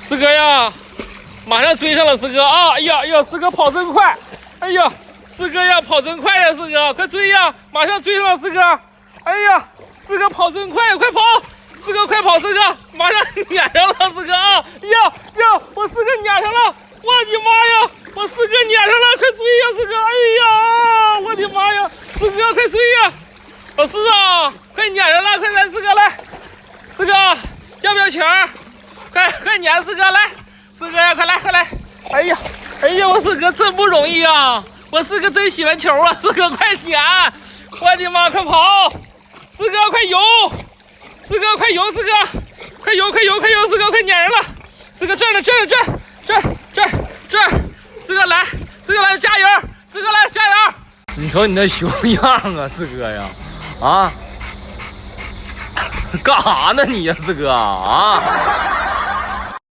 四哥呀，马上追上了，四哥啊！哎呀哎呀，四哥跑真快！哎呀，四哥呀，跑真快呀，四哥，快追呀！马上追上了，四哥！哎呀，四哥跑真快，快跑！四哥快跑，四哥马上撵上了，四哥啊！呀呀，我四哥撵上了！我的妈呀，我四哥撵上了，快追呀，四哥！哎呀，我的妈呀，四哥快追呀！老四啊，快撵上了，快来，四哥来！四哥要不要球？快撵四哥来！四哥呀，快来快来！哎呀哎呀，我四哥真不容易啊！我四哥真喜欢球啊！四哥快撵！我的妈，快跑！四哥快游！四哥快游！四哥快游快游快游！四哥快撵人了！四哥这儿呢这儿四哥来！四哥来加油！四哥来加油！你瞅你那熊样啊，四哥呀！啊，干啥呢你呀，四哥啊？